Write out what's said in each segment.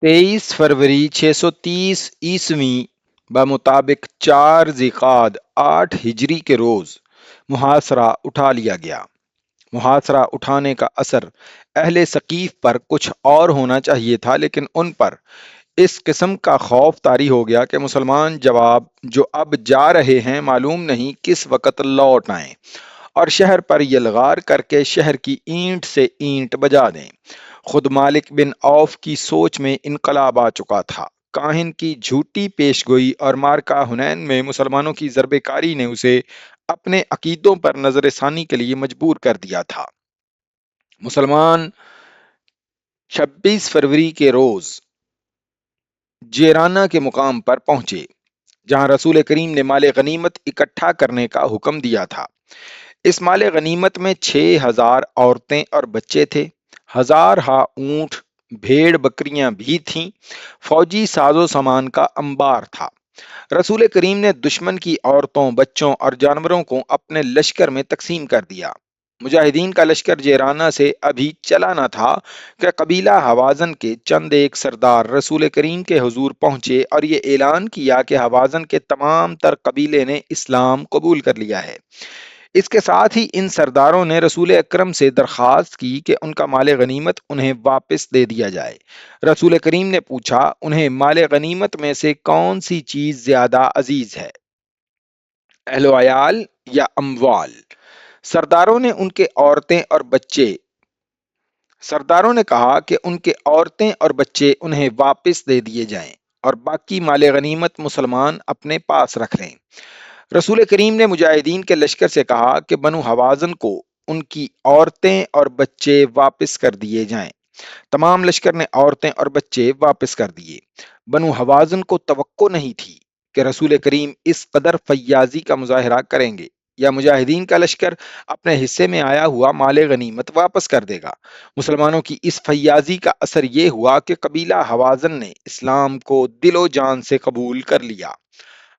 23 फरवरी 630 ईस्वी बमुताबिक 4 ज़िक़ाद 8 हिजरी के रोज मुहासरा उठा लिया गया। मुहासरा उठाने का असर अहले सकीफ पर कुछ और होना चाहिए था, लेकिन उन पर इस किस्म का खौफ तारी हो गया कि मुसलमान जवाब जो अब जा रहे हैं मालूम नहीं किस वक़्त लौट आएं और शहर पर यलगार करके शहर की ईंट से ईंट बजा दें। खुद मालिक बिन औफ की सोच में इनकलाब आ चुका था। काहिन की झूठी पेशगोई और मार्का हुनैन में मुसलमानों की ज़रबेकारी ने उसे अपने अकीदों पर नजरसानी के लिए मजबूर कर दिया था। मुसलमान 26 फरवरी के रोज जेराना के मुकाम पर पहुंचे, जहां रसूल करीम ने माल गनीमत इकट्ठा करने का हुक्म दिया था। इस माल गनीमत में 6,000 औरतें और बच्चे थे। 1000 हा ऊंट, भेड़ बकरियां भी थीं। फौजी साजो सामान का अंबार था। रसूल करीम ने दुश्मन की औरतों, बच्चों और जानवरों को अपने लश्कर में तकसीम कर दिया। मुजाहिदीन का लश्कर जेराना से अभी चला न था कि कबीला हवाजन के चंद एक सरदार रसूल करीम के हुजूर पहुंचे और ये ऐलान किया कि हवाजन के तमाम तर कबीले ने इस्लाम कबूल कर लिया है। इसके साथ ही इन सरदारों ने रसूल अकरम से दरख्वास्त की कि उनका माल गनीमत उन्हें वापस दे दिया जाए। रसूल करीम ने पूछा, उन्हें माल गनीमत में से कौन सी चीज ज्यादा अजीज है, अहलो अयाल या अमवाल? सरदारों ने उनके औरतें और बच्चे सरदारों ने कहा कि उनके औरतें और बच्चे उन्हें वापस दे दिए जाएं और बाकी माल गनीमत मुसलमान अपने पास रख लें। रसूल करीम ने मुजाहिदीन के लश्कर से कहा कि बनु हवाजन को उनकी औरतें और बच्चे वापस कर दिए जाएं। तमाम लश्कर ने औरतें और बच्चे वापस कर दिए। बनु हवाजन को तवक्को नहीं थी कि रसूल करीम इस कदर फैयाजी का मुजाहरा करेंगे या मुजाहिदीन का लश्कर अपने हिस्से में आया हुआ माल गनीमत वापस कर देगा। मुसलमानों की इस फैयाजी का असर यह हुआ कि कबीला हवाजन ने इस्लाम को दिलो जान से कबूल कर लिया।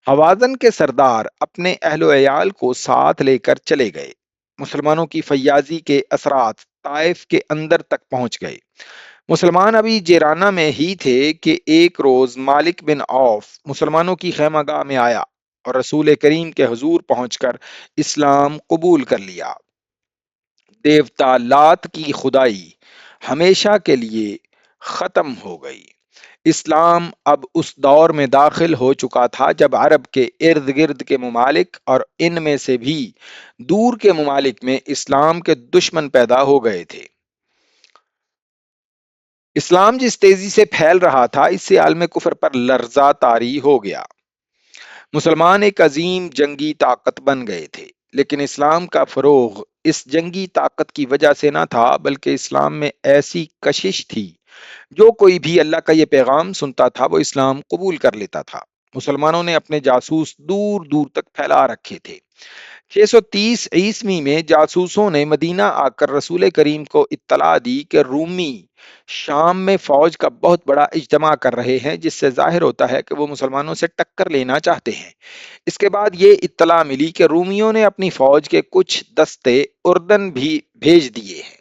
हवाजन के सरदार अपने अहलो अयाल को साथ लेकर चले गए। मुसलमानों की फैयाजी के असरात ताइफ के अंदर तक पहुंच गए। मुसलमान अभी जेराना में ही थे कि एक रोज मालिक बिन औफ मुसलमानों की खैमागाह में आया और रसूल करीम के हुजूर पहुंचकर इस्लाम कबूल कर लिया। देवता लात की खुदाई हमेशा के लिए खत्म हो गई। इस्लाम अब उस दौर में दाखिल हो चुका था जब अरब के इर्द गिर्द के ममालिक और इनमें से भी दूर के ममालिक में इस्लाम के दुश्मन पैदा हो गए थे। इस्लाम जिस तेजी से फैल रहा था, इससे आलम कुफर पर लर्जा तारी हो गया। मुसलमान एक अजीम जंगी ताकत बन गए थे, लेकिन इस्लाम का फरोग इस जंगी ताकत की वजह से ना था, बल्कि इस्लाम में ऐसी कशिश थी। जो कोई भी अल्लाह का ये पैगाम सुनता था वो इस्लाम कबूल कर लेता था। मुसलमानों ने अपने जासूस दूर दूर तक फैला रखे थे। 630 ईस्वी में जासूसों ने मदीना आकर रसूल करीम को इत्तला दी कि रूमी शाम में फौज का बहुत बड़ा इज्तमा कर रहे हैं, जिससे जाहिर होता है कि वो मुसलमानों से टक्कर लेना चाहते हैं। इसके बाद ये इत्तला मिली कि रूमियों ने अपनी फौज के कुछ दस्ते उर्दन भी भेज दिए हैं।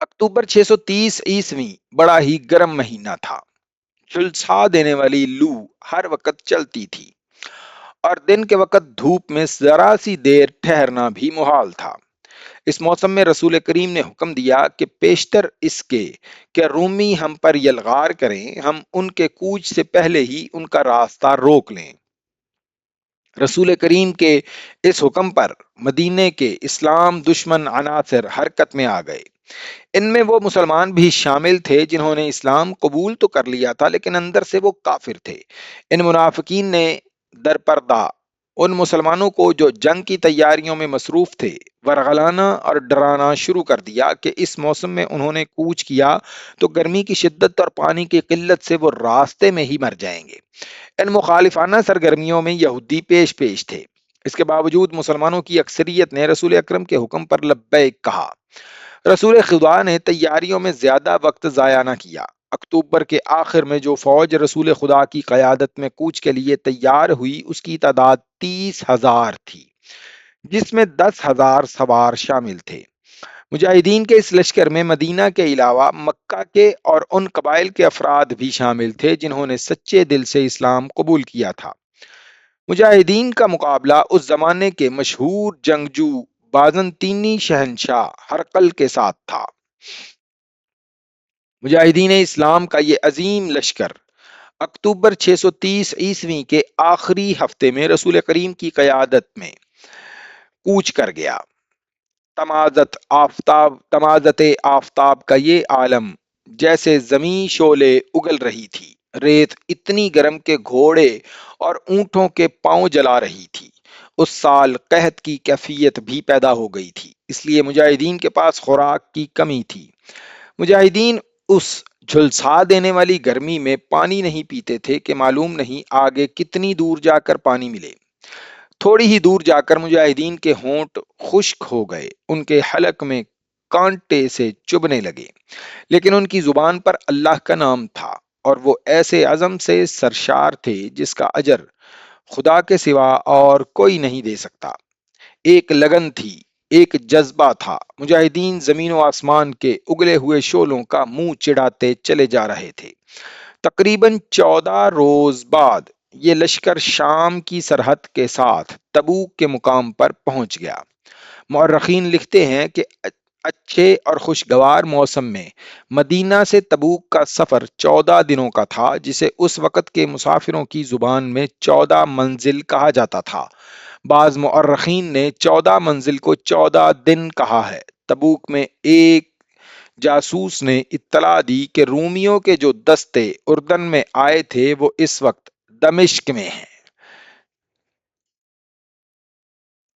अक्टूबर 630 ईस्वी बड़ा ही गर्म महीना था। झुलसा देने वाली लू हर वक्त चलती थी और दिन के वक्त धूप में जरा सी देर ठहरना भी मुहाल था। इस मौसम में रसूल करीम ने हुक्म दिया कि पेशतर इसके कि रूमी हम पर यलगार करें, हम उनके कूच से पहले ही उनका रास्ता रोक लें। रसूल करीम के इस हुक्म पर मदीने के इस्लाम दुश्मन अनासर हरकत में आ गए। इनमें वो मुसलमान भी शामिल थे जिन्होंने इस्लाम कबूल तो कर लिया था, लेकिन अंदर से वो काफिर थे। इन मुनाफिकीन ने दरपर्दा उन मुसलमानों को जो जंग की तैयारियों में मसरूफ थे वरगलाना और डराना शुरू कर दिया कि इस मौसम में उन्होंने कूच किया तो गर्मी की शिद्दत और पानी की किल्लत से वो रास्ते में ही मर जाएंगे। इन मुखालिफाना सरगर्मियों में यहूदी पेश पेश थे। इसके बावजूद मुसलमानों की अक्सरियत ने रसूल अकरम के हुक्म पर लब्बैक कहा। रसूल खुदा ने तैयारियों में ज्यादा वक्त जाया न किया। अक्टूबर के आखिर में जो फौज रसूल खुदा की कयादत में कूच के लिए तैयार हुई उसकी तादाद 30,000 थी, जिसमें 10,000 सवार शामिल थे। مجاہدین کے اس لشکر میں مدینہ کے علاوہ مکہ کے اور ان قبائل کے افراد بھی شامل تھے جنہوں نے سچے دل سے اسلام قبول کیا تھا۔ مجاہدین کا مقابلہ اس زمانے کے مشہور جنگجو بازنطینی شہنشاہ ہرقل کے ساتھ تھا۔ مجاہدین اسلام کا یہ عظیم لشکر اکتوبر 630 عیسوی کے آخری ہفتے میں رسول کریم کی قیادت میں کوچ کر گیا۔ تمازت آفتاب کا یہ عالم جیسے زمیں شعلے اگل رہی تھی، ریت اتنی گرم کہ گھوڑے اور اونٹوں کے پاؤں جلا رہی تھی۔ اس سال قحط کی کیفیت بھی پیدا ہو گئی تھی، اس لیے مجاہدین کے پاس خوراک کی کمی تھی۔ مجاہدین اس جھلسا دینے والی گرمی میں پانی نہیں پیتے تھے کہ معلوم نہیں آگے کتنی دور جا کر پانی ملے۔ تھوڑی ہی دور جا کر مجاہدین کے ہونٹ خشک ہو گئے، ان کے حلق میں کانٹے سے چبھنے لگے، لیکن ان کی زبان پر اللہ کا نام تھا اور وہ ایسے عزم سے سرشار تھے جس کا اجر خدا کے سوا اور کوئی نہیں دے سکتا۔ ایک لگن تھی، ایک جذبہ تھا۔ مجاہدین زمین و آسمان کے اگلے ہوئے شعلوں کا منہ چڑھاتے چلے جا رہے تھے۔ تقریباً 14 روز بعد یہ لشکر شام کی سرحد کے ساتھ تبوک کے مقام پر پہنچ گیا۔ مورخین لکھتے ہیں کہ اچھے اور خوشگوار موسم میں مدینہ سے تبوک کا سفر 14 دنوں کا تھا، جسے اس وقت کے مسافروں کی زبان میں 14 منزل کہا جاتا تھا۔ بعض مورخین نے 14 منزل کو 14 دن کہا ہے۔ تبوک میں ایک جاسوس نے اطلاع دی کہ رومیوں کے جو دستے اردن میں آئے تھے وہ اس وقت دمشق میں ہیں۔